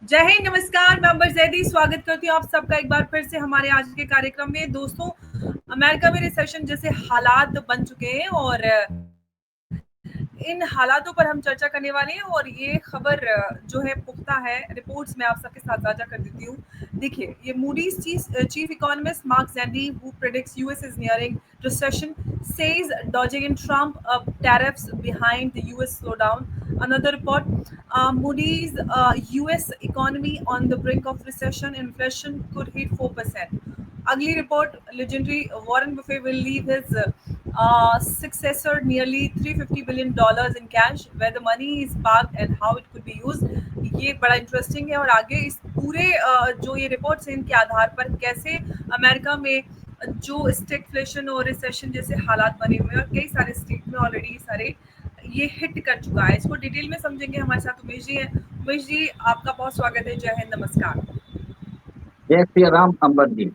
जय हिंद, नमस्कार। मैं अंबर जैदी स्वागत करती हूँ आप सबका एक बार फिर से हमारे आज के कार्यक्रम में। दोस्तों, अमेरिका में रिसेशन जैसे हालात बन चुके हैं और इन हालातों पर हम चर्चा करने वाले हैं। और ये खबर जो है पुख्ता है, रिपोर्ट्स मैं आप सबके साथ साझा कर देती हूँ। देखिए, ये Moody's chief economist Mark Zandi who predicts US is nearing recession says dodging in Trump tariffs behind the US slowdown. Another report, Moody's US economy on the brink of recession, inflation could hit 4%. Ugly report, legendary Warren Buffett will leave his successor nearly $350 billion in cash, where the money is parked and how it could be used. ये बड़ा interesting है। और आगे इस पूरे जो ये reports हैं, इनके आधार पर कैसे अमेरिका में जो स्टेगफ्लेशन और रिसेशन जैसे हालात बने हुए हैं और कई सारे स्टेट में ऑलरेडी सारे ये हिट कर चुका है। इसको डिटेल में समझेंगे। हमारे साथ उमेश जी हैं। उमेश जी, आपका बहुत स्वागत है। जय हिंद, नमस्कार। जय श्री राम अंबर जी।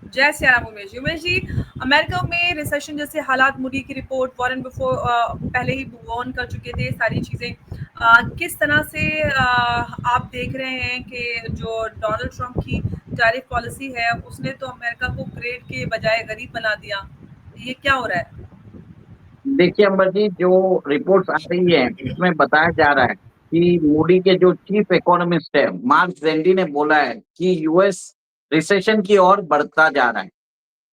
जय श्री राम उमेश जी। उमेश जी, अमेरिका में रिसेशन जैसे हालात, मूडी की रिपोर्ट, वॉरेन बफेट पहले ही वार्न कर चुके थे, सारी चीजें किस तरह से आप देख रहे हैं कि जो डोनाल्ड ट्रंप की टैरिफ पॉलिसी है उसने तो अमेरिका को ग्रेट के बजाय गरीब बना दिया। ये क्या हो रहा है? देखिए अंबर जी, जो रिपोर्ट्स आ रही है उसमें बताया जा रहा है कि मूडी के जो चीफ इकोनॉमिस्ट है मार्क जेंडी ने बोला है कि यूएस रिसेशन की ओर बढ़ता जा रहा है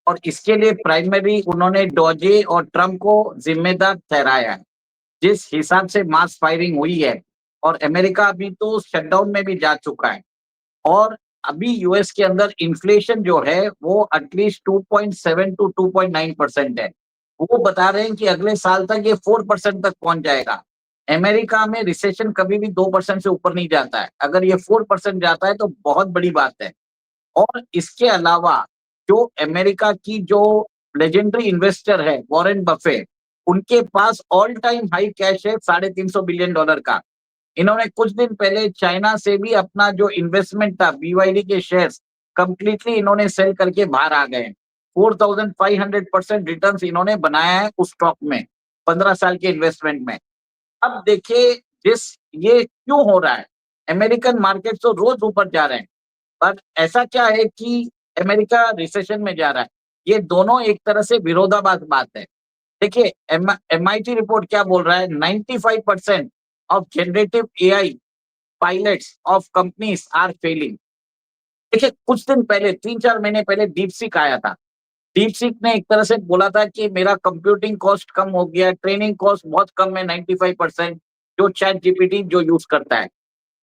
और इसके लिए प्राइमरी उन्होंने डोजे और ट्रम्प को जिम्मेदार ठहराया है। जिस हिसाब से मास फायरिंग हुई है और अमेरिका अभी तो शटडाउन में भी जा चुका है और अभी यूएस के अंदर इन्फ्लेशन जो है वो एटलीस्ट 2.7 टू 2.9% है। वो बता रहे हैं कि अगले साल तक ये 4% तक पहुंच जाएगा। अमेरिका में रिसेशन कभी भी 2% से ऊपर नहीं जाता है। अगर ये 4% जाता है तो बहुत बड़ी बात है। और इसके अलावा जो अमेरिका की जो लेजेंडरी इन्वेस्टर है वॉरेन बफे, उनके पास ऑल टाइम हाई कैश है $350 बिलियन का। इन्होंने कुछ दिन पहले चाइना से भी अपना जो इन्वेस्टमेंट था बीवाईडी के शेयर्स कंप्लीटली इन्होंने सेल करके बाहर आ गए। 4500% रिटर्न्स इन्होंने बनाया है उस स्टॉक में 15 साल के इन्वेस्टमेंट में। अब देखिए जिस ये क्यों हो रहा है, अमेरिकन मार्केट तो रोज ऊपर जा रहे हैं, पर ऐसा क्या है कि अमेरिका रिसेशन में जा रहा है? ये दोनों एक तरह से विरोधाभास बात है। देखिए एमआईटी रिपोर्ट क्या बोल रहा है, 95% of generative AI pilots of companies are failing. देखिए कुछ दिन पहले 3-4 महीने पहले डीपसीक आया था। डीपसीक ने एक तरह से बोला था कि मेरा कंप्यूटिंग कॉस्ट कम हो गया, ट्रेनिंग कॉस्ट बहुत कम है 95% जो चैट जीपीटी जो यूज करता है।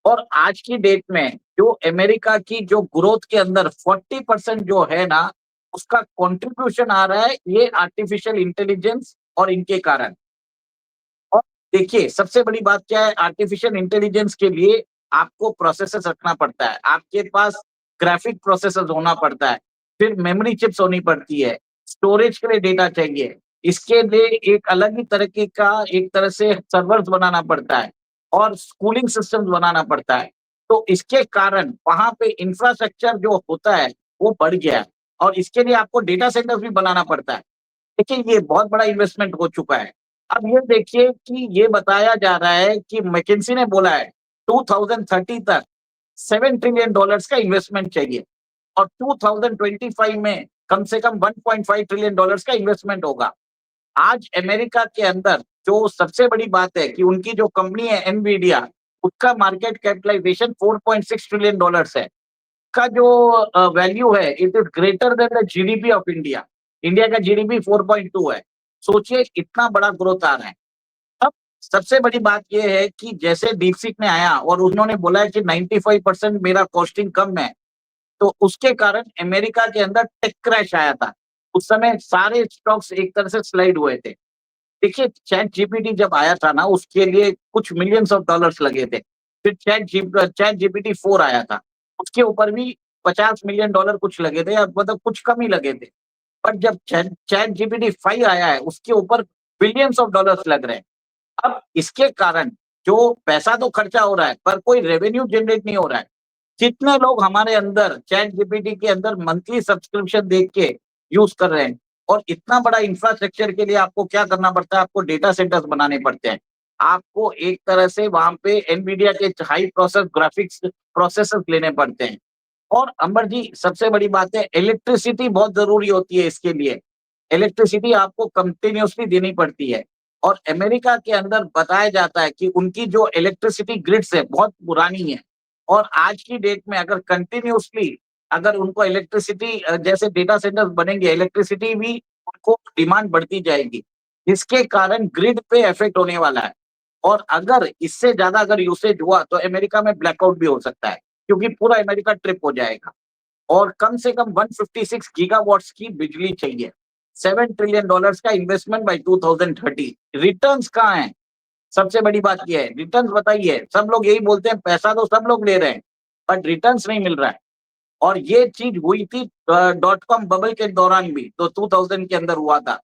और आज की डेट में जो अमेरिका की जो ग्रोथ के अंदर 40% जो है ना, उसका कंट्रीब्यूशन आ रहा है ये आर्टिफिशियल इंटेलिजेंस और इनके कारण। और देखिए सबसे बड़ी बात क्या है, आर्टिफिशियल इंटेलिजेंस के लिए आपको प्रोसेसर्स रखना पड़ता है, आपके पास ग्राफिक प्रोसेसर्स होना पड़ता है, फिर मेमोरी चिप्स होनी पड़ती है, स्टोरेज के लिए डेटा चाहिए, इसके लिए एक अलग ही तरीके का एक तरह से सर्वर्स बनाना पड़ता है और कूलिंग सिस्टम्स बनाना पड़ता है। तो इसके कारण वहां पे इंफ्रास्ट्रक्चर जो होता है वो बढ़ गया है और इसके लिए आपको डेटा सेंटर्स भी बनाना पड़ता है। देखिए ये बहुत बड़ा इन्वेस्टमेंट हो चुका है। अब ये देखिए कि ये बताया जा रहा है कि मैकिन्सी ने बोला है 2030 तक $7 ट्रिलियन का इन्वेस्टमेंट चाहिए और 2025 में कम से कम $1.5 ट्रिलियन का इन्वेस्टमेंट होगा। आज अमेरिका के अंदर जो सबसे बड़ी बात है कि उनकी जो कंपनी है एनवीडिया, उसका मार्केट कैपिटलाइजेशन $4.6 ट्रिलियन है। का जो वैल्यू है it is greater than the GDP of India. India का जीडीपी 4.2 है। सोचिए इतना बड़ा ग्रोथ आ रहा है। अब सबसे बड़ी बात यह है कि जैसे डीपसीक ने आया और उन्होंने बोला है कि 95% मेरा कॉस्टिंग कम है, तो उसके कारण अमेरिका के अंदर टेक क्रैश आया था। उस समय सारे स्टॉक्स एक तरह से स्लाइड हुए थे। देखिए चैट जीपीटी जब आया था ना, उसके लिए कुछ मिलियंस ऑफ डॉलर्स लगे थे। फिर चैट जीपीटी 4 आया था, उसके ऊपर भी $50 मिलियन कुछ लगे थे, या मतलब कुछ कम ही लगे थे। पर जब चैट जीपीटी 5 आया है, उसके ऊपर बिलियंस ऑफ डॉलर्स लग रहे हैं। अब इसके कारण जो पैसा तो खर्चा हो रहा है पर कोई रेवेन्यू जनरेट नहीं हो रहा है। कितने लोग हमारे अंदर चैट जीपीटी के अंदर मंथली सब्सक्रिप्शन देख के यूज कर रहे हैं। और इतना बड़ा इंफ्रास्ट्रक्चर के लिए आपको क्या करना पड़ता है, आपको डेटा सेंटर्स बनाने पड़ते हैं। आपको एक तरह से वहां पे एनवीडिया के हाई ग्राफिक्स प्रोसेसर लेने पड़ते हैं। और अंबर जी, सबसे बड़ी बात है, इलेक्ट्रिसिटी बहुत जरूरी होती है इसके लिए। इलेक्ट्रिसिटी आपको कंटिन्यूसली देनी पड़ती है। और अमेरिका के अंदर बताया जाता है कि उनकी जो इलेक्ट्रिसिटी ग्रिड्स है बहुत पुरानी है। और आज की डेट में अगर कंटिन्यूसली अगर उनको इलेक्ट्रिसिटी जैसे डेटा सेंटर्स बनेंगे, इलेक्ट्रिसिटी भी उनको डिमांड बढ़ती जाएगी, जिसके कारण ग्रिड पे इफेक्ट होने वाला है। और अगर इससे ज्यादा अगर यूसेज हुआ तो अमेरिका में ब्लैकआउट भी हो सकता है, क्योंकि पूरा अमेरिका ट्रिप हो जाएगा। और कम से कम 156 गीगावाट्स की बिजली चाहिए। $7 ट्रिलियन का इन्वेस्टमेंट बाय 2030। रिटर्न्स कहाँ है? सबसे बड़ी बात यह है, रिटर्न्स बताइए। सब लोग यही बोलते हैं पैसा तो सब लोग ले रहे हैं, बट रिटर्न्स नहीं मिल रहा है। और ये चीज हुई थी डॉट कॉम बबल के दौरान भी, तो 2000 के अंदर हुआ था।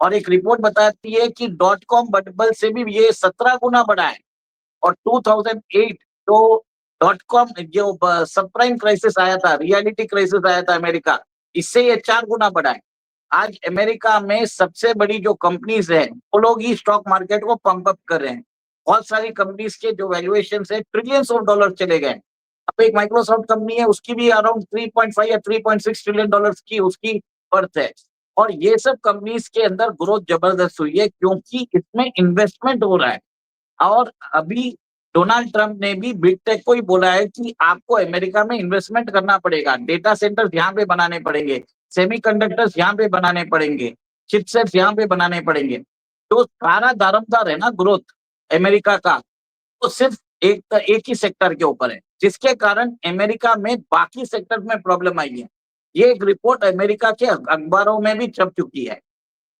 और एक रिपोर्ट बताती है कि डॉट कॉम बबल से भी ये 17 गुना बढ़ा है। और 2008 जो डॉट कॉम जो सब प्राइम क्राइसिस आया था, रियलिटी क्राइसिस आया था अमेरिका, इससे ये 4 गुना बढ़ा है। आज अमेरिका में सबसे बड़ी जो कंपनीज है वो लोग ही स्टॉक मार्केट को पंप अप कर रहे हैं। बहुत सारी कंपनीज के जो वैल्यूएशन है ट्रिलियंस ऑफ डॉलर चले गए। अब एक माइक्रोसॉफ्ट कंपनी है, उसकी भी अराउंड 3.5 या 3.6 ट्रिलियन डॉलर्स की उसकी वर्थ है। और ये सब कंपनीज के अंदर ग्रोथ जबरदस्त हुई है, क्योंकि इसमें इन्वेस्टमेंट हो रहा है। और अभी डोनाल्ड ट्रंप ने भी बिग टेक को ही बोला है कि आपको अमेरिका में इन्वेस्टमेंट करना पड़ेगा, डेटा सेंटर्स यहाँ पे बनाने पड़ेंगे, सेमीकंडक्टर्स यहाँ पे बनाने पड़ेंगे, चिपसेट्स यहाँ पे बनाने पड़ेंगे। तो सारा दारोमदार है ना ग्रोथ अमेरिका का, तो सिर्फ एक ही सेक्टर के ऊपर है, जिसके कारण अमेरिका में बाकी सेक्टर में प्रॉब्लम आई है। ये एक रिपोर्ट अमेरिका के अखबारों में भी छप चुकी है।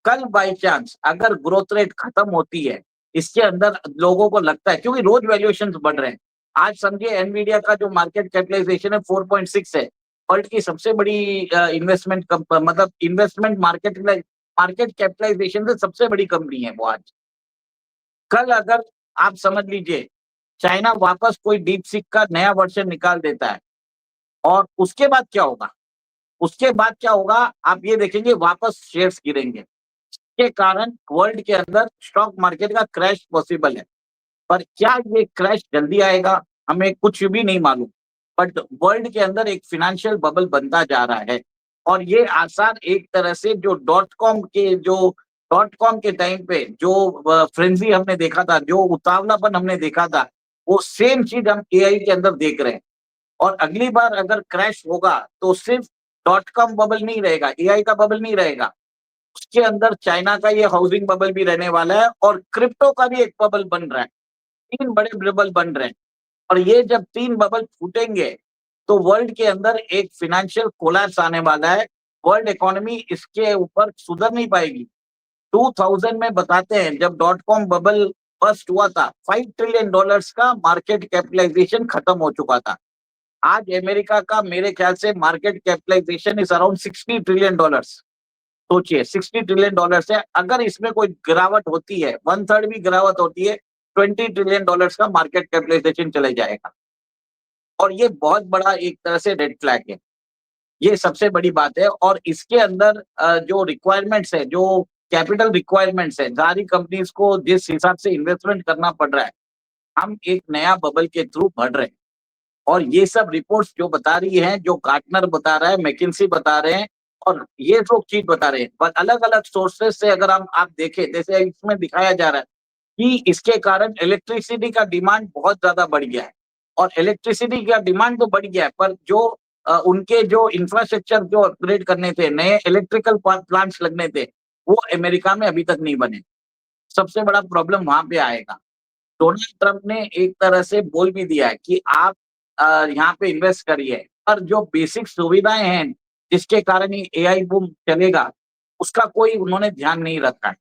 कल बाय चांस अगर ग्रोथ रेट खत्म होती है, इसके अंदर लोगों को लगता है, क्योंकि रोज वैल्यूएशन बढ़ रहे हैं। आज समझिए एनवीडिया का जो मार्केट कैपिटलाइजेशन है 4.6 है, वर्ल्ड की सबसे बड़ी इन्वेस्टमेंट मतलब इन्वेस्टमेंट मार्केट कैपिटलाइजेशन से सबसे बड़ी कंपनी है वो आज। कल अगर आप समझ लीजिए चाइना वापस कोई डीप सीक का नया वर्जन निकाल देता है, और उसके बाद क्या होगा? उसके बाद क्या होगा आप ये देखेंगे, वापस शेयर्स गिरेंगे। के कारण वर्ल्ड के अंदर स्टॉक मार्केट का क्रैश पॉसिबल है। पर क्या ये क्रैश जल्दी आएगा, हमें कुछ भी नहीं मालूम। बट वर्ल्ड के अंदर एक फिनेंशियल बबल बनता जा रहा है। और ये आसार एक तरह से जो डॉट कॉम के टाइम पे जो फ्रेंजी हमने देखा था, जो उतावलापन हमने देखा था, वो सेम चीज हम एआई के अंदर देख रहे हैं। और अगली बार अगर क्रैश होगा तो सिर्फ डॉट कॉम बबल नहीं रहेगा, एआई का बबल नहीं रहेगा, उसके अंदर चाइना का ये हाउसिंग बबल भी रहने वाला है, और क्रिप्टो का भी एक बबल बन रहा है। 3 बड़े बबल बन रहे हैं। और ये जब 3 बबल फूटेंगे तो वर्ल्ड के अंदर एक फाइनेंशियल कोलैप्स आने वाला है। वर्ल्ड इकोनॉमी इसके ऊपर सुधर नहीं पाएगी। 2000 में बताते हैं जब डॉट कॉम बबल बस्ट हुआ था, $5 ट्रिलियन का मार्केट कैपिटलाइजेशन खत्म हो चुका था। आज अमेरिका का मेरे ख्याल से market capitalization is around $60 trillion. सोचिए, $60 ट्रिलियन है। अगर इसमें कोई गिरावट होती है, 1/3 भी गिरावट होती है, $20 ट्रिलियन का मार्केट कैपिटलाइजेशन चले जाएगा। और ये बहुत बड़ा एक तरह से रेड फ्लैग है। ये सबसे बड़ी बात है। और इसके अंदर जो रिक्वायरमेंट्स है, जो कैपिटल रिक्वायरमेंट्स है, सारी कंपनीज को जिस हिसाब से इन्वेस्टमेंट करना पड़ रहा है, हम एक नया बबल के थ्रू बढ़ रहे हैं। और ये सब रिपोर्ट्स जो बता रही हैं, जो गार्टनर बता रहा है, मैकिन्सी बता रहे हैं, और ये जो चीज बता रहे हैं, पर अलग अलग सोर्सेज से अगर हम आप देखें, जैसे इसमें दिखाया जा रहा है कि इसके कारण इलेक्ट्रिसिटी का डिमांड बहुत ज्यादा बढ़ गया है। और इलेक्ट्रिसिटी का डिमांड तो बढ़ गया है, पर जो उनके जो इंफ्रास्ट्रक्चर जो अपग्रेड करने थे, नए इलेक्ट्रिकल प्लांट्स लगने थे, वो अमेरिका में अभी तक नहीं बने। सबसे बड़ा प्रॉब्लम वहां पे आएगा। डोनाल्ड ट्रंप ने एक तरह से बोल भी दिया है कि आप यहाँ पे इन्वेस्ट करिए, पर जो बेसिक सुविधाएं हैं जिसके कारण ही एआई बूम चलेगा, उसका कोई उन्होंने ध्यान नहीं रखा है।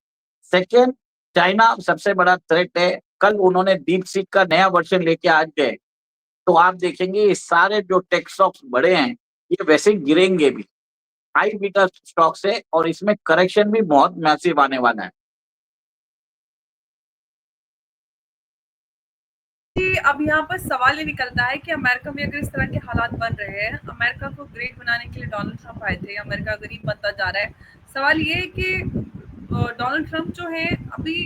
सेकेंड, चाइना सबसे बड़ा थ्रेट है। कल उन्होंने डीप सीक का नया वर्जन लेके आ गए, तो आप देखेंगे ये सारे जो टेक स्टॉक्स बड़े हैं, ये वैसे ही गिरेंगे भी। हाई बीटा स्टॉक्स है, और इसमें करेक्शन भी बहुत मैसिव आने वाला है। कि अब यहाँ पर सवाल ये निकलता है कि अमेरिका में अगर इस तरह के हालात बन रहे हैं, अमेरिका को ग्रेट बनाने के लिए डोनाल्ड ट्रंप आए थे, अमेरिका गरीब बनता जा रहा है। सवाल ये है कि डोनाल्ड ट्रंप जो है अभी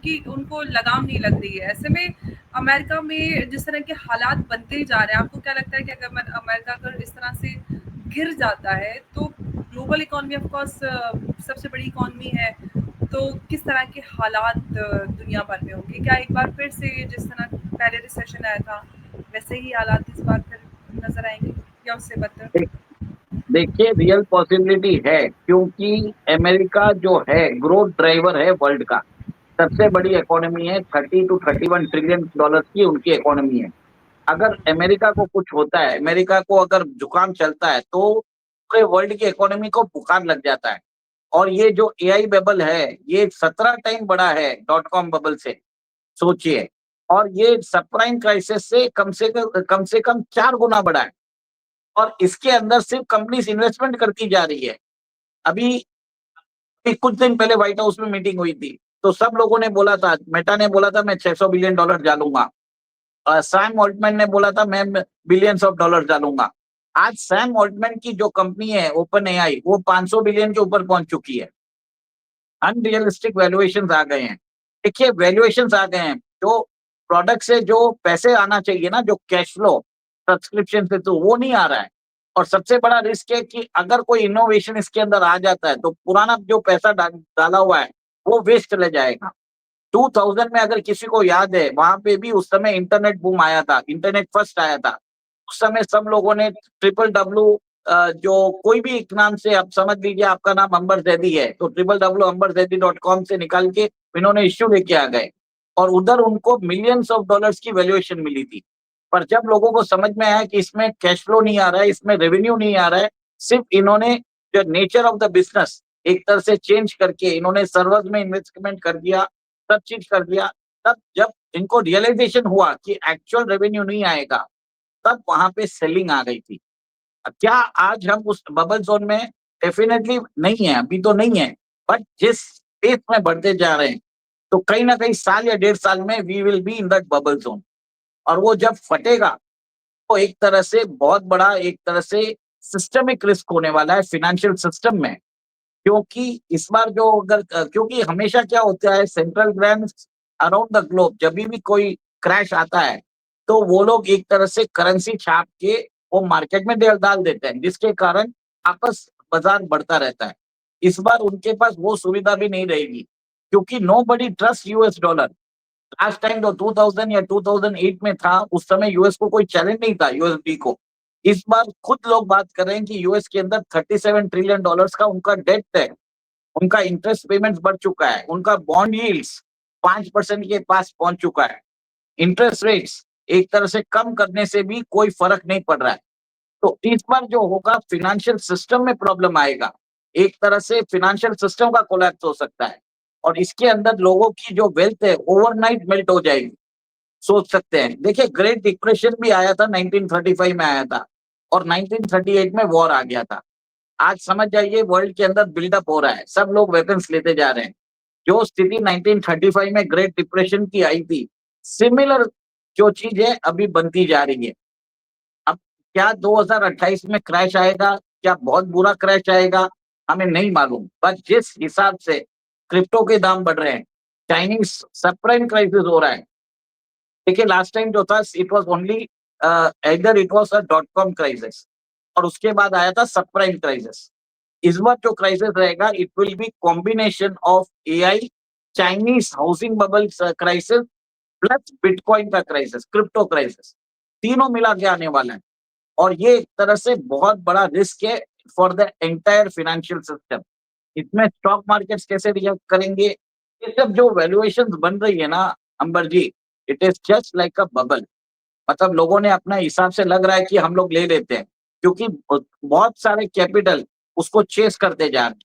उनकी उनको लगाम नहीं लग रही है। ऐसे में अमेरिका में जिस तरह के हालात बनते जा रहे हैं, आपको क्या लगता है कि अगर अमेरिका अगर इस तरह से गिर जाता है तो ग्लोबल इकोनॉमी ऑफ कोर्स सबसे बड़ी इकोनॉमी है, तो किस तरह के हालात दुनिया भर में होंगे? क्या एक बार फिर से जिस तरह पहले रिसेशन आया था वैसे ही हालात इस बार फिर नजर आएंगे या उससे बदतर? देख- देखिए, रियल पॉसिबिलिटी है, क्योंकि अमेरिका जो है ग्रोथ ड्राइवर है वर्ल्ड का। सबसे बड़ी इकोनॉमी है, 30 to 31 ट्रिलियन डॉलर की उनकी इकोनॉमी है। अगर अमेरिका को कुछ होता है, अमेरिका को अगर जुकाम चलता है, तो पूरे वर्ल्ड की इकोनॉमी को बुखार लग जाता है। और ये जो एआई बबल है, ये 17 टाइम बड़ा है डॉट कॉम बबल से, सोचिए। और ये सबप्राइम क्राइसिस से कम से कम 4 गुना बड़ा है। और इसके अंदर सिर्फ कंपनीज इन्वेस्टमेंट करती जा रही है। अभी अभी कुछ दिन पहले व्हाइट हाउस में मीटिंग हुई थी, तो सब लोगों ने बोला था, मेटा ने बोला था मैं $600 बिलियन डालूंगा, सैम ऑल्टमैन ने बोला था मैं बिलियंस ऑफ डॉलर डालूंगा। आज सैम ऑल्टमैन की जो कंपनी है ओपन एआई, वो 500 बिलियन के ऊपर पहुंच चुकी है। अनरियलिस्टिक वैल्यूएशंस आ गए हैं। देखिए, वैल्यूएशंस आ गए हैं, जो प्रोडक्ट से जो पैसे आना चाहिए ना, जो कैश फ्लो सब्सक्रिप्शन से, तो वो नहीं आ रहा है। और सबसे बड़ा रिस्क है कि अगर कोई इनोवेशन इसके अंदर आ जाता है, तो पुराना जो पैसा डाला हुआ है वो वेस्ट चले जाएगा। 2000 में अगर किसी को याद है, वहां पे भी उस समय इंटरनेट बूम आया था, इंटरनेट फर्स्ट आया था। उस समय सब लोगों ने ट्रिपल डब्ल्यू, जो कोई भी एक नाम से आप समझ लीजिए, आपका नाम अंबर जैदी है, तो www.amberzedi.com से निकाल के इन्होंने इश्यू लेके आ गए। और उधर उनको मिलियंस ऑफ डॉलर्स की वैल्यूएशन मिली थी। पर जब लोगों को समझ में आया कि इसमें कैश फ्लो नहीं आ रहा है, इसमें रेवेन्यू नहीं आ रहा है, सिर्फ इन्होंने जो नेचर ऑफ द बिजनेस एक तरह से चेंज करके इन्होंने सर्वर्स में इन्वेस्टमेंट कर दिया, सब चीज कर दिया। तब जब इनको रियलाइजेशन हुआ कि एक्चुअल रेवेन्यू नहीं आएगा, तब वहां पे सेलिंग आ गई थी। क्या आज हम उस बबल जोन में? डेफिनेटली नहीं है, अभी तो नहीं है। बट जिस पेस में बढ़ते जा रहे हैं, तो कहीं ना कहीं साल या 1.5 साल में we will be in that bubble zone. और वो जब फटेगा, तो एक तरह से बहुत बड़ा, एक तरह से सिस्टमिक रिस्क होने वाला है फाइनेंशियल सिस्टम में। क्योंकि इस बार जो अगर क्योंकि हमेशा क्या होता है, central banks around the globe जब भी कोई क्रैश आता है, तो वो लोग एक तरह से करेंसी छाप के वो मार्केट में डाल देते हैं, जिसके कारण आपस बाजार बढ़ता रहता है। इस बार उनके पास वो सुविधा भी नहीं रहेगी, क्योंकि nobody trust US dollar. Last time जो 2000 या 2008 में था, उस समय यूएस को कोई चैलेंज नहीं था यूएसडी को। इस बार खुद लोग बात कर रहे हैं कि यूएस के अंदर $37 ट्रिलियन का उनका डेट है। उनका इंटरेस्ट पेमेंट्स बढ़ चुका है, उनका बॉन्ड यील्ड्स 5% के पास पहुंच चुका है। इंटरेस्ट रेट्स एक तरह से कम करने से भी कोई फर्क नहीं पड़ रहा है। तो इस बार जो होगा, फिनेंशियल सिस्टम में प्रॉब्लम आएगा। एक तरह से फिनेंशियल सिस्टम का कोलैप्स हो सकता है। और इसके अंदर लोगों की जो वेल्थ है ओवरनाइट मेल्ट हो जाएगी। सोच सकते हैं, देखिए ग्रेट डिप्रेशन भी आया था, 1935 में आया था, और 1938 में वॉर आ गया था। आज समझ जाइए, वर्ल्ड के अंदर बिल्डअप हो रहा है, सब लोग वेपन्स लेते जा रहे हैं। जो स्थिति 1935 में ग्रेट डिप्रेशन की आई थी, सिमिलर जो चीज है अभी बनती जा रही है। अब क्या 2028 में क्रैश आएगा, क्या बहुत बुरा क्रैश आएगा, हमें नहीं मालूम। पर जिस हिसाब से क्रिप्टो के दाम बढ़ रहे हैं, चाइनीज सबप्राइम क्राइसिस हो रहा है। देखिए, लास्ट टाइम जो था, इट वाज ओनली इधर it was a dot com crisis, और उसके बाद आया था सबप्राइम क्राइसिस। इस बार जो क्राइसिस रहेगा, it will B combination of AI, Chinese housing bubble crisis, plus bitcoin का क्राइसिस, क्रिप्टो क्राइसिस। तीनों मिला के आने वाला है। और ये एक तरह से बहुत बड़ा रिस्क है for the entire financial system. इसमें स्टॉक मार्केट्स कैसे रिएक्ट करेंगे? ये सब जो वैल्यूएशंस बन रही है ना, Ambar ji, it is just like a bubble. मतलब लोगों ने अपना हिसाब से लग रहा है कि हम लोग ले लेते हैं, क्योंकि बहुत सारे कैपिटल उसको चेस करते जा रहे हैं।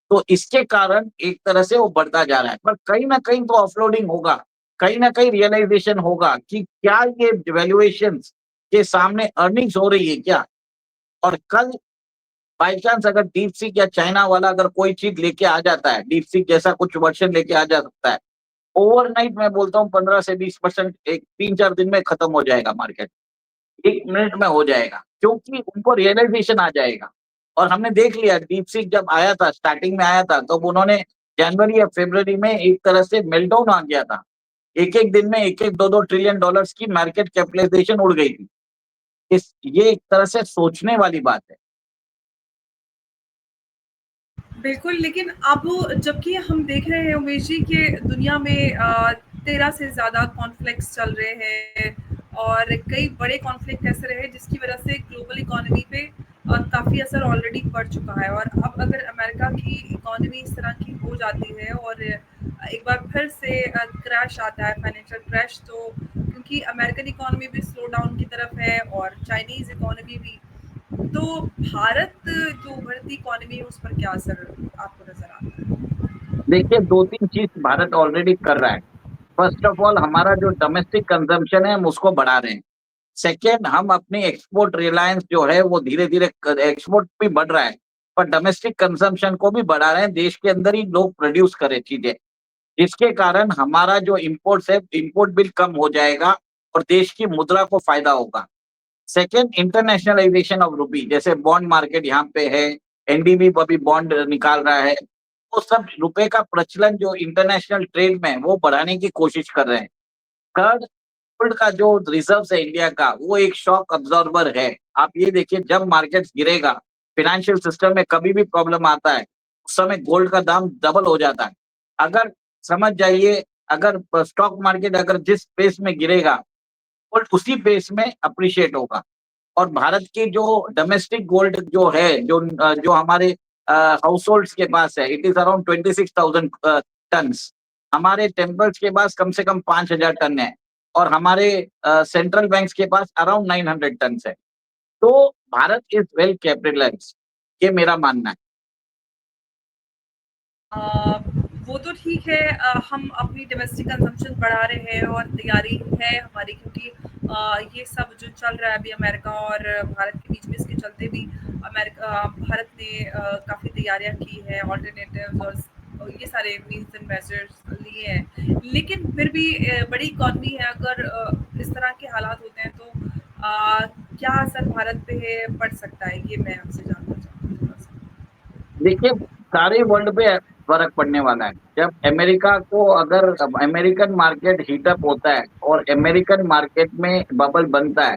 तो इसके कारण एक तरह से वो बढ़ता जा रहा है। पर कहीं ना कहीं तो ऑफलोडिंग होगा, कहीं ना कहीं रियलाइजेशन होगा कि क्या ये वैल्यूएशन के सामने अर्निंग्स हो रही है क्या। और कल बाई चांस अगर डीप सीक या चाइना वाला अगर कोई चीज लेके आ जाता है, डीप सीक जैसा कुछ वर्जन लेके आ जा सकता है, ओवरनाइट मैं बोलता हूँ 15 से 20% एक 3-4 दिन में खत्म हो जाएगा मार्केट। 1 मिनट में हो जाएगा, क्योंकि उनको रियलाइजेशन आ जाएगा। और हमने देख लिया, डीप सीक जब आया था, स्टार्टिंग में आया था, तो उन्होंने जनवरी या फरवरी में एक तरह से मेल्टडाउन आ गया था। एक-एक दिन में 1-1 2-2 ट्रिलियन डॉलर्स की मार्केट कैपिटलाइजेशन उड़ गई थी। ये एक तरह से सोचने वाली बात है। बिल्कुल, लेकिन अब जबकि हम देख रहे हैं उमेश जी कि दुनिया में 13 से ज़्यादा कॉन्फ्लिक्ट्स चल रहे हैं और कई बड़े कॉन्फ्लिक्ट ऐसे रहे जिसकी वज़ह से ग्लोबल इकोनॉमी पे काफ़ी असर ऑलरेडी पड़ चुका है और अब अगर अमेरिका की इकोनॉमी इस तरह की हो जाती है और एक बार फिर से क्रैश आता है, फाइनेंशियल क्रैश, तो क्योंकि अमेरिकन इकोनॉमी भी स्लो डाउन की तरफ है और चाइनीज़ इकोनॉमी भी, तो भारत जो उभरती इकोनॉमी है उस पर क्या असर आपको नज़र आता है? देखिए 2-3 चीज़ भारत ऑलरेडी कर रहा है। फर्स्ट ऑफ ऑल हमारा जो डोमेस्टिक कंजम्पशन है हम उसको बढ़ा रहे हैं। सेकंड, हम अपनी एक्सपोर्ट रिलायंस जो है वो धीरे-धीरे एक्सपोर्ट भी बढ़ रहा है, पर डोमेस्टिक कंजम्पशन को भी बढ़ा रहे हैं, देश के अंदर ही लोग प्रोड्यूस करें चीज़ें। जिसके कारण हमारा जो इम्पोर्ट्स है, इम्पोर्ट बिल कम हो जाएगा और देश की मुद्रा को फ़ायदा होगा। सेकंड, इंटरनेशनलाइजेशन ऑफ रूपी, जैसे बॉन्ड मार्केट यहाँ पे है, एनडीबी अभी बॉन्ड निकाल रहा है, वो सब रुपए का प्रचलन जो इंटरनेशनल ट्रेड में है, वो बढ़ाने की कोशिश कर रहे हैं। थर्ड, गोल्ड का जो रिजर्व्स है इंडिया का, वो एक शॉक अब्जॉर्बर है। आप ये देखिए जब मार्केट्स गिरेगा, फाइनेंशियल सिस्टम में कभी भी प्रॉब्लम आता है, उस समय गोल्ड का दाम डबल हो जाता है। अगर समझ जाइए, अगर स्टॉक मार्केट अगर जिस पेस में गिरेगा, गोल्ड उसी पेस में अप्रिशिएट होगा। और भारत की जो डोमेस्टिक गोल्ड जो है, जो हमारे हाउसहोल्ड्स के पास है, इट इज़ अराउंड 26,000 टन्स। हमारे टेम्पल्स के पास कम से कम 5,000 टन है और हमारे सेंट्रल बैंक्स के पास अराउंड 900 टन्स है। तो भारत इज़ वेल कैपिटलाइज्ड, ये मेरा मानना है। अ, वो तो ठीक है, हम अपनी डोमेस्टिक कंजम्पशन बढ़ा रहे हैं और तैयारी है हमारी, क्योंकि ये सब जो चल रहा है अभी अमेरिका और भारत के बीच में, इसके चलते भी भारत ने काफ़ी तैयारियां की हैं, ऑल्टरनेटिव्स और ये सारे मीन्स एंड मेजर्स लिए हैं, लेकिन फिर भी बड़ी इकॉनमी है, अगर इस तरह के हालात होते हैं तो क्या असर भारत पे पड़ सकता है, ये मैं आपसे जानना चाहूँगी थोड़ा सा। देखिए, सारे वर्ल्ड पे फ़र्क पड़ने वाला है। जब अमेरिका को अगर अमेरिकन मार्केट हीट अप होता है और अमेरिकन मार्केट में बबल बनता है,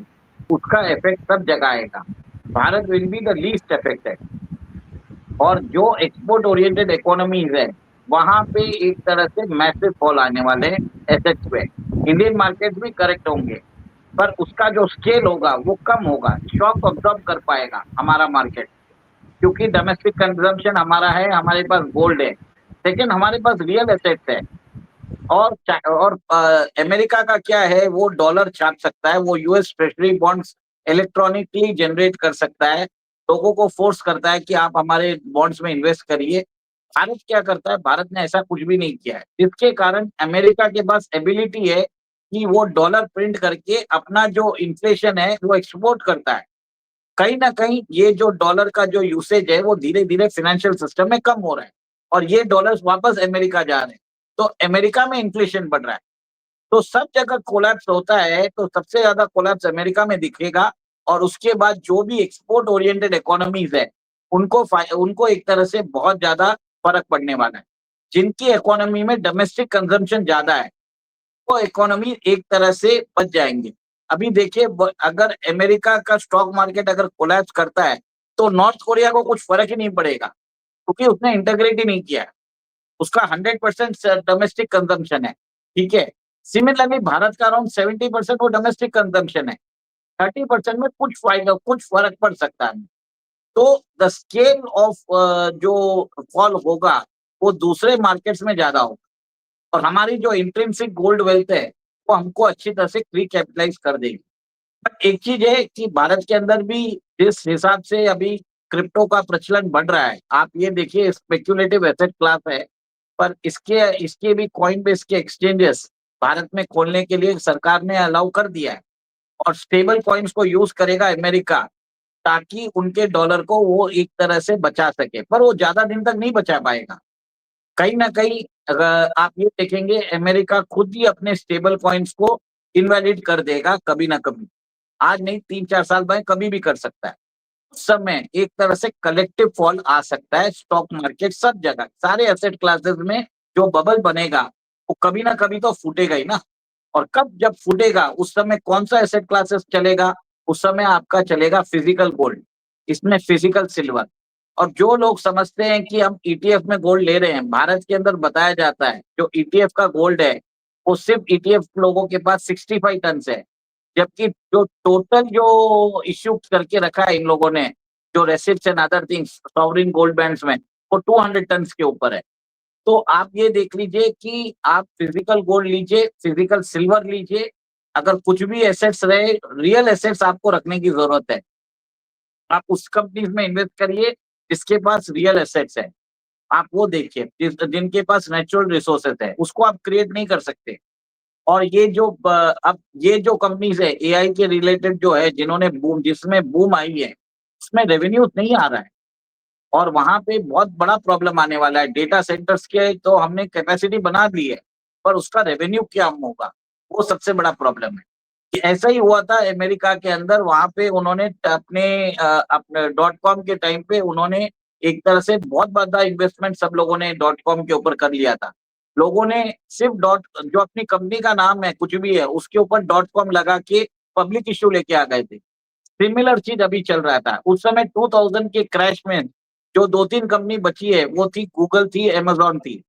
उसका इफ़ेक्ट सब जगह आएगा। Bharat will be the least affected. और जो एक्सपोर्ट ओरिएंटेड इकोनॉमीज़ है, वहाँ पे एक तरह से मैसिव फॉल आने वाले हैं एसेट्स पे। इंडियन मार्केट्स भी करेक्ट होंगे, पर उसका जो स्केल होगा वो कम होगा, शॉक अब्ज़ॉर्ब कर पाएगा हमारा मार्केट। क्योंकि डोमेस्टिक कंजम्पशन हमारा है, हमारे पास गोल्ड है। सेकंड, हमारे पास रियल एसेट्स है। और अमेरिका का क्या है, वो डॉलर छाप सकता है, वो US treasury bonds electronically generate कर सकता है, लोगों को फ़ोर्स करता है कि आप हमारे बॉन्ड्स में इन्वेस्ट करिए। भारत क्या करता है, भारत ने ऐसा कुछ भी नहीं किया है, जिसके कारण अमेरिका के पास एबिलिटी है कि वो डॉलर प्रिंट करके अपना जो इन्फ्लेशन है, वो एक्सपोर्ट करता है। कहीं न कहीं ये जो डॉलर का जो यूसेज है, वो धीरे-धीरे फ़ाइनेंशियल सिस्टम में कम हो रहा है और ये डॉलर्स वापस अमेरिका जा रहे हैं। तो अमेरिका में इन्फ्लेशन बढ़ रहा है। तो सब जगह कोलैप्स होता है, तो सबसे ज़्यादा कोलैप्स अमेरिका में दिखेगा और उसके बाद जो भी एक्सपोर्ट ओरिएंटेड इकोनॉमीज़ है, उनको एक तरह से बहुत ज़्यादा फ़र्क पड़ने वाला है। जिनकी इकोनॉमी में डोमेस्टिक कंज़म्पशन ज़्यादा है, वो इकोनॉमी एक तरह से बच जाएँगे। अभी देखिए, अगर अमेरिका का स्टॉक मार्केट अगर कोलैप्स करता है, तो नॉर्थ कोरिया को कुछ फ़र्क ही नहीं पड़ेगा, क्योंकि उसने इंटीग्रेट ही नहीं किया है। उसका 100% डोमेस्टिक कंजम्पशन है, ठीक है? सिमिलरली भारत का अराउंड 70% वो डोमेस्टिक कंजम्पशन है, 30% में कुछ फ़र्क पड़ सकता है। तो द स्केल ऑफ जो फॉल होगा, वो दूसरे मार्केट्स में ज़्यादा होगा और हमारी जो इंट्रिंसिक गोल्ड वेल्थ है, वो हमको अच्छी तरह से रिकैपिटलाइज़ कर देगी। बट एक चीज़ है कि भारत के अंदर भी जिस हिसाब से अभी क्रिप्टो का प्रचलन बढ़ रहा है, आप ये देखिए स्पेक्युलेटिव एसेट क्लास है, पर इसके इसके भी कॉइन बेस के एक्सचेंजेस भारत में खोलने के लिए सरकार ने अलाउ कर दिया है और स्टेबल कॉइन्स को यूज़ करेगा अमेरिका, ताकि उनके डॉलर को वो एक तरह से बचा सके, पर वो ज़्यादा दिन तक नहीं बचा पाएगा। कहीं न कहीं अगर आप ये देखेंगे, अमेरिका खुद ही अपने स्टेबल कॉइन्स को इनवैलिड कर देगा कभी ना कभी। आज नहीं, 3-4 साल में कभी भी कर सकता है। उस समय एक तरह से कलेक्टिव फॉल आ सकता है स्टॉक मार्केट सब जगह, सारे एसेट क्लासेस में जो बबल बनेगा वो कभी ना कभी तो फूटेगा ही ना। और कब जब फूटेगा उस समय कौन सा एसेट क्लासेस चलेगा? उस समय आपका चलेगा फिजिकल गोल्ड, इसमें फिजिकल सिल्वर। और जो लोग समझते हैं कि हम ईटीएफ में गोल्ड ले रहे हैं, भारत के अंदर बताया जाता है जो ईटीएफ का गोल्ड है वो सिर्फ ईटीएफ लोगों के पास 65 टन है, जबकि जो टोटल जो इश्यू करके रखा है इन लोगों ने, जो रेसिप्ट्स and other things sovereign gold bands में, वो 200 टन के ऊपर है। तो आप ये देख लीजिए कि आप फिजिकल गोल्ड लीजिए, फिजिकल सिल्वर लीजिए, अगर कुछ भी एसेट्स रहे, रियल एसेट्स आपको रखने की जरूरत है। आप उस कंपनीज में इन्वेस्ट करिए जिसके पास रियल एसेट्स है, आप वो देखिए जिनके पास नेचुरल रिसोर्सेज है, उसको आप क्रिएट नहीं कर सकते। और ये जो अब ये जो कंपनीज है एआई के रिलेटेड जो है, जिन्होंने बूम जिसमें बूम आई है, उसमें रेवेन्यू नहीं आ रहा है। और वहां पे बहुत बड़ा प्रॉब्लम आने वाला है। डेटा सेंटर्स के तो हमने कैपेसिटी बना ली है, पर उसका रेवेन्यू क्या होगा, वो सबसे बड़ा प्रॉब्लम है। कि ऐसा ही हुआ था अमेरिका के अंदर, वहां पे उन्होंने अपने डॉट कॉम के टाइम पे उन्होंने एक तरह से बहुत बड़ा इन्वेस्टमेंट सब लोगों ने डॉट कॉम के ऊपर कर लिया था। लोगों ने सिर्फ डॉट जो अपनी कंपनी का नाम है कुछ भी है उसके ऊपर डॉट कॉम लगा के पब्लिक इश्यू लेके आ गए थे। सिमिलर चीज अभी चल रहा था उस समय 2000 के क्रैश में। जो दो तीन कंपनी बची है वो थी गूगल थी, अमेजॉन थी।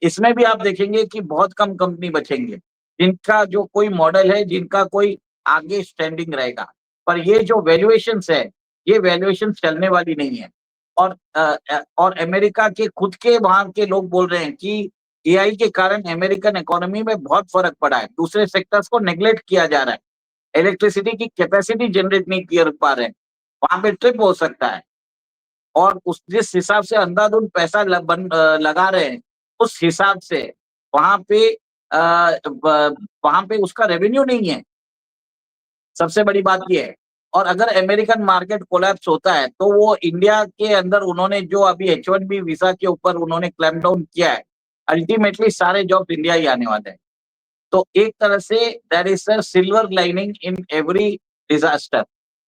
इसमें भी आप देखेंगे कि बहुत कम कंपनी बचेंगे जिनका जो कोई मॉडल है, जिनका कोई आगे स्टैंडिंग रहेगा। पर ये जो वैल्यूएशन है, ये वैल्यूएशन चलने वाली नहीं है। और अमेरिका के खुद के वहां के लोग बोल रहे हैं कि एआई के कारण अमेरिकन इकोनॉमी में बहुत फर्क पड़ा है, दूसरे सेक्टर्स को नेग्लेक्ट किया जा रहा है। इलेक्ट्रिसिटी की कैपेसिटी जनरेट नहीं कर पा रहे हैं, वहां पे ट्रिप हो सकता है। और उस जिस हिसाब से अंधाधुंध पैसा लगा रहे हैं, उस हिसाब से वहां पे वहां पे उसका रेवेन्यू नहीं है। सबसे बड़ी बात ये है। और अगर अमेरिकन मार्केट कोलैप्स होता है तो वो इंडिया के अंदर उन्होंने जो अभी H1B वीजा के ऊपर उन्होंने क्लैम्प डाउन किया है, अल्टीमेटली सारे जॉब इंडिया ही आने वाले हैं। तो एक तरह से there is a silver lining in every disaster.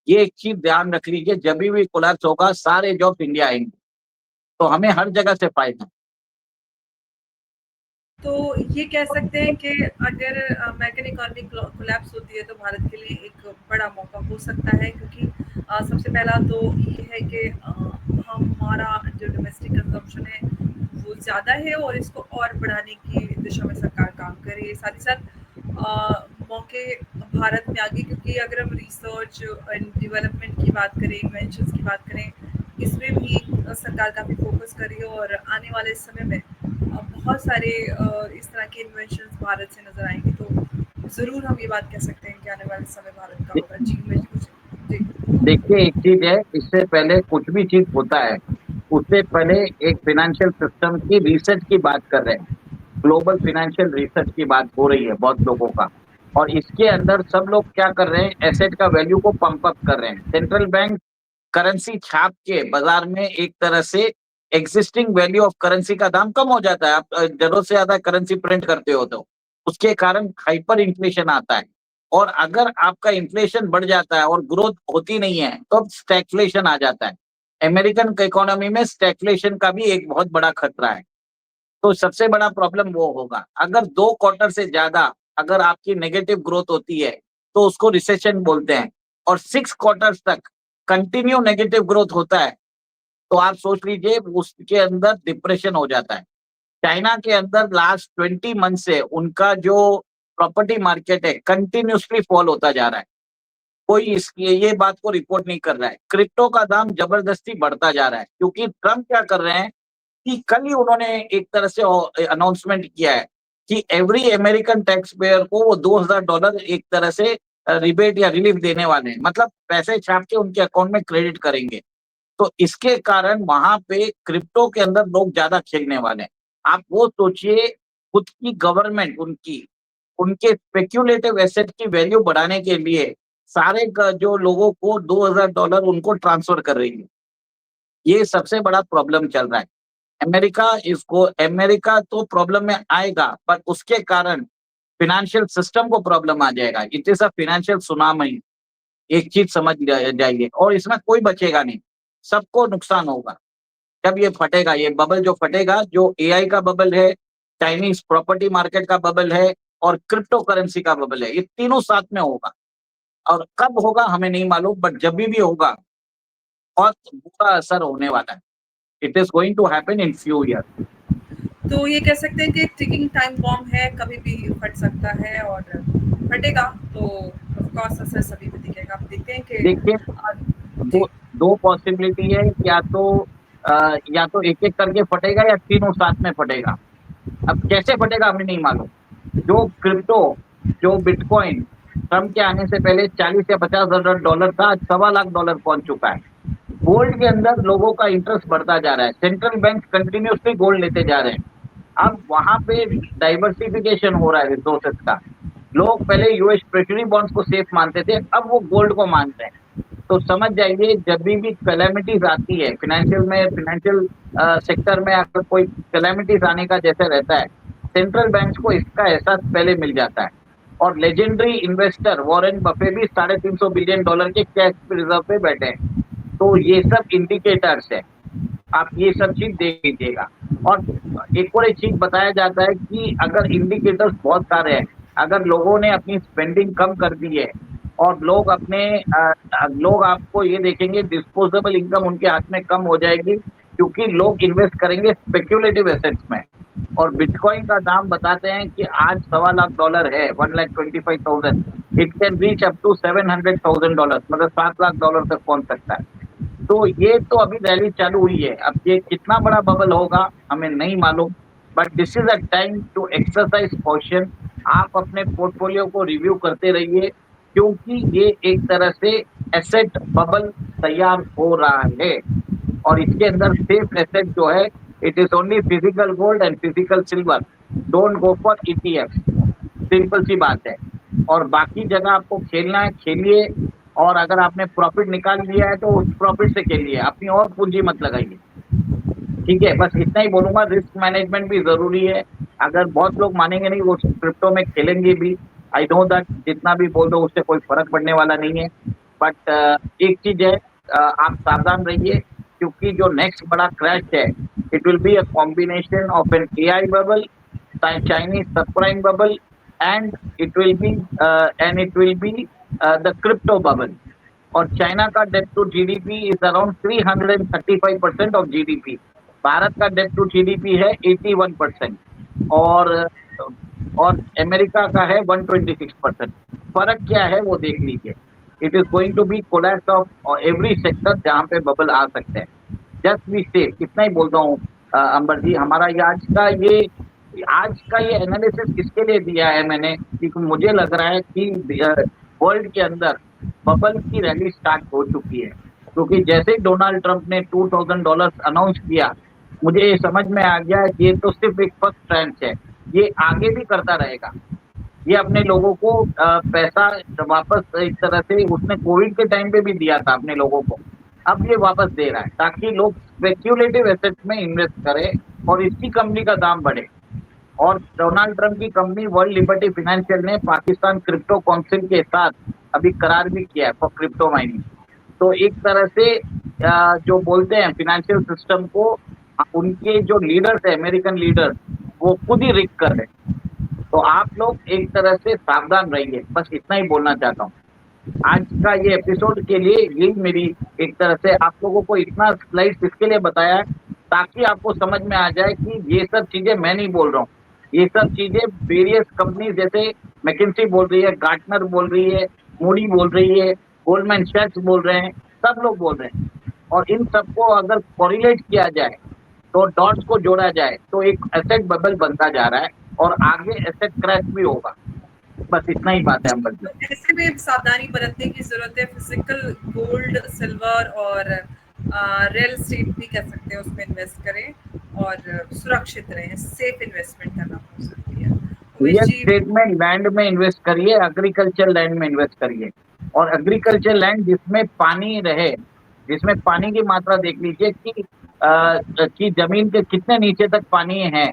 ये एक चीज ध्यान रख लीजिए, जब भी कोलैप्स होगा सारे जॉब इंडिया आएंगे, तो हमें हर जगह से फायदा। तो ये कह सकते हैं कि अगर अमेरिकन इकोनॉमी कोलैप्स होती है तो भारत के लिए एक बड़ा मौका हो सकता है, क्योंकि सबसे पहला तो ये है कि हमारा जो डोमेस्टिक कंजम्पशन है वो ज़्यादा है और इसको और बढ़ाने की दिशा में सरकार काम कर रही है। साथ ही साथ मौके भारत में आगे, क्योंकि अगर हम रिसर्च एंड डेवलपमेंट की बात करें, इन्वेंशंस की बात करें, इसमें भी सरकार काफ़ी फोकस कर रही है और आने वाले समय में बहुत सारे इस तरह के इन्वेंशंस भारत से नज़र आएँगे। तो ज़रूर हम ये बात कह सकते हैं कि आने वाले समय भारत का होगा। जी, मैं कुछ जी। देखिए एक चीज है, इससे पहले कुछ भी चीज होता है उससे पहले एक फाइनेंशियल सिस्टम की रिसर्च की बात कर रहे हैं। ग्लोबल फाइनेंशियल रिसर्च की बात हो रही है बहुत लोगों का। और इसके अंदर सब लोग क्या कर रहे हैं, एसेट का वैल्यू को पंप अप कर रहे हैं। सेंट्रल बैंक करेंसी छाप के बाजार में एक तरह से एग्जिस्टिंग वैल्यू ऑफ करेंसी का दाम कम हो जाता है। आप जरूरत से ज्यादा करेंसी प्रिंट करते हो तो उसके कारण हाइपर इन्फ्लेशन आता है। और अगर आपका इन्फ्लेशन बढ़ जाता है और ग्रोथ होती नहीं है तो अब स्टैगफ्लेशन आ जाता है। अमेरिकन इकोनॉमी में स्टैगफ्लेशन का भी एक बहुत बड़ा खतरा है। तो सबसे बड़ा प्रॉब्लम वो होगा अगर 2 क्वार्टर से ज्यादा अगर आपकी नेगेटिव ग्रोथ होती है तो उसको रिसेशन बोलते हैं। और 6 क्वार्टर्स तक कंटिन्यू नेगेटिव ग्रोथ होता है तो आप सोच लीजिए उसके अंदर डिप्रेशन हो जाता है। चाइना के अंदर लास्ट 20 मंथ से उनका जो प्रॉपर्टी मार्केट है कंटिन्यूसली फॉल होता जा रहा है। कोई इसकी ये बात को रिपोर्ट नहीं कर रहा है। क्रिप्टो का दाम जबरदस्ती बढ़ता जा रहा है क्योंकि ट्रम्प क्या कर रहे हैं कि कल ही उन्होंने एक तरह से अनाउंसमेंट किया है कि एवरी अमेरिकन टैक्स पेयर को वो $2000 एक तरह से रिबेट या रिलीफ देने वाले हैं, मतलब पैसे छाप के उनके अकाउंट में क्रेडिट करेंगे। तो इसके कारण वहां पे क्रिप्टो के अंदर लोग ज्यादा खेलने वाले हैं। आप वो सोचिए, खुद की गवर्नमेंट उनकी उनके स्पेक्यूलेटिव एसेट की वैल्यू बढ़ाने के लिए जो लोगों को $2000 उनको ट्रांसफर कर रही है। ये सबसे बड़ा प्रॉब्लम चल रहा है। अमेरिका तो प्रॉब्लम में आएगा पर उसके कारण फाइनेंशियल सिस्टम को प्रॉब्लम आ जाएगा। It is a financial tsunami. एक चीज समझ जाइए, और इसमें कोई बचेगा नहीं, सबको नुकसान होगा जब ये फटेगा। ये बबल जो फटेगा, जो एआई का बबल है, चाइनीज प्रॉपर्टी मार्केट का बबल है और क्रिप्टो करेंसी का बबल है, ये तीनों साथ में होगा। और कब होगा हमें नहीं मालूम, बट जब भी होगा बहुत बुरा असर होने वाला है। It is going to happen in few year. तो ये कह सकते हैं कि टिकिंग टाइम बॉम्ब है, कभी भी फट सकता है और फटेगा तो ऑफ कोर्स असर सभी पे दिखेगा। आप देखते हैं कि देखिए, जी। दो दो पॉसिबिलिटी है, या तो एक एक करके फटेगा या तीनों साथ में फटेगा। अब कैसे फटेगा हमें नहीं मालूम। जो क्रिप्टो, जो बिटकॉइन ट्रम्प के आने से पहले 40 या 50 हजार डॉलर था, आज $1.25 लाख पहुंच चुका है। गोल्ड के अंदर लोगों का इंटरेस्ट बढ़ता जा रहा है, सेंट्रल बैंक कंटिन्यूसली गोल्ड लेते जा रहे हैं। अब वहां पे डाइवर्सिफिकेशन हो रहा है रिसोर्सेज का। लोग पहले यूएस ट्रेजरी बॉन्ड्स को सेफ मानते थे, अब वो गोल्ड को मानते हैं। तो समझ जाइए, जब भी कैलेमिटीज आती है फिनेंशियल सेक्टर में, अगर कोई कैलेमिटीज आने का जैसे रहता है, सेंट्रल बैंक को इसका एहसास पहले मिल जाता है। और लेजेंडरी इन्वेस्टर वॉरेन बफे भी $350 बिलियन के कैश रिजर्व पे बैठे हैं। तो ये सब इंडिकेटर्स है, आप ये सब चीज देख लीजिएगा। और एक चीज बताया जाता है कि अगर इंडिकेटर्स बहुत सारे हैं, अगर लोगों ने अपनी स्पेंडिंग कम कर दी है और लोग आपको ये देखेंगे, डिस्पोजेबल इनकम उनके हाथ में कम हो जाएगी, क्योंकि लोग इन्वेस्ट करेंगे स्पेक्यूलेटिव एसेट्स में। और बिटकॉइन का दाम बताते हैं कि आज $1.25 है, 1,25,000। It can reach up to $700,000, मतलब $7 लाख तक पहुंच सकता है। तो ये तो अभी रैली चालू हुई है, अब ये कितना बड़ा बबल होगा हमें नहीं मालूम, but this is a time to exercise caution. आप अपने पोर्टफोलियो को रिव्यू करते रहिए, क्योंकि ये एक तरह से एसेट बबल तैयार हो रहा है। और इसके अंदर सेफ एसेट जो है, it is only physical gold and physical silver. Don't go for ETF, simple सी बात है। और बाकी जगह आपको खेलना है, खेलिए। और अगर आपने प्रॉफिट निकाल लिया है तो उस प्रॉफिट से खेलिए, अपनी और पूंजी मत लगाइए। ठीक है, बस इतना ही बोलूंगा। रिस्क मैनेजमेंट भी जरूरी है। अगर बहुत लोग मानेंगे नहीं, वो क्रिप्टो में खेलेंगे भी। आई नो दैट जितना भी बोल दो उससे कोई फर्क पड़ने वाला नहीं है। बट एक चीज है, आप सावधान रहिए, क्योंकि जो नेक्स्ट बड़ा क्रैश है, it will be a combination of an AI bubble, Chinese subprime bubble, and it will be the crypto bubble. और चाइना का debt to GDP is around 335% of GDP. भारत का डेट टू जीडीपी है 81%। और America का है 126%। फर्क क्या है वो देख लीजिए। It is going to be collapse of every sector जहां पे बबल आ सकते हैं। जस्ट बी सेफ, कितना ही बोलता हूँ। अंबर जी, हमारा ये आज का ये एनालिसिस किसके लिए दिया है मैंने, क्योंकि मुझे लग रहा है कि वर्ल्ड के अंदर बबल की रैली स्टार्ट हो चुकी है। क्योंकि जैसे ही डोनाल्ड ट्रंप ने $2,000 अनाउंस किया, मुझे ये समझ में आ गया कि ये तो सिर्फ एक फर्स्ट ट्रांच है, ये आगे भी करता रहेगा। ये अपने लोगों को पैसा वापस, एक तरह से उसने कोविड के टाइम पे भी दिया था अपने लोगों को, अब ये वापस दे रहा है ताकि लोग स्पेक्यूलेटिव एसेट्स में इन्वेस्ट करें और इसकी कंपनी का दाम बढ़े। और डोनाल्ड ट्रंप की कंपनी वर्ल्ड लिबर्टी फाइनेंशियल ने पाकिस्तान क्रिप्टो काउंसिल के साथ अभी करार भी किया है फॉर क्रिप्टो माइनिंग। तो एक तरह से जो बोलते हैं फाइनेंशियल सिस्टम को, उनके जो लीडर्स है, अमेरिकन लीडर्स, वो खुद ही रिक कर रहे हैं। तो आप लोग एक तरह से सावधान रहिए, बस इतना ही बोलना चाहता हूँ। आज का ये एपिसोड के लिए यही मेरी, एक तरह से आप लोगों को इतना स्लाइड्स इसके लिए बताया है, ताकि आपको समझ में आ जाए कि ये सब चीजें मैं नहीं बोल रहा हूँ। ये सब चीजें वेरियस कंपनी, जैसे मैकिन्सी बोल रही है, गार्टनर बोल रही है, मूडी बोल रही है, गोल्डमैन सैक्स बोल रहे हैं, सब लोग बोल रहे हैं। और इन सबको अगर कोरिलेट किया जाए, तो डॉट्स को जोड़ा जाए, तो एक एसेट बबल बनता जा रहा है और आगे एसेट क्रैश भी होगा। बस इतना ही बात है अंबर जी। तो ऐसे में सावधानी बरतने की जरूरत है। फिजिकल गोल्ड, सिल्वर और रियल एस्टेट भी कह सकते हैं, उसमें इन्वेस्ट करें और सुरक्षित रहें। सेफ इन्वेस्टमेंट करना बहुत जरूरी है। उमेश रियल जी। एस्टेट में लैंड में इन्वेस्ट करिए, एग्रीकल्चर लैंड में इन्वेस्ट करिए। और एग्रीकल्चर लैंड जिसमें पानी रहे, जिसमें पानी की मात्रा देख लीजिए कि जमीन के कितने नीचे तक पानी है।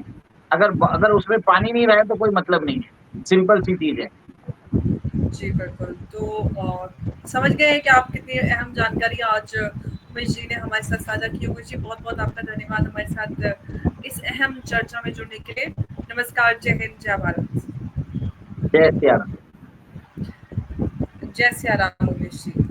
अगर अगर उसमें पानी नहीं रहे तो कोई मतलब नहीं है, सिंपल सी चीज है। जी, बिल्कुल। तो समझ गए हैं कि आप कितनी अहम जानकारी आज उमेश जी ने हमारे साथ साझा की। उमेश जी, बहुत-बहुत आपका धन्यवाद हमारे साथ इस अहम चर्चा में जुड़ने के लिए। नमस्कार, जय हिंद, जय भारत। जय सिया राम। जय सिया राम उमेश जी।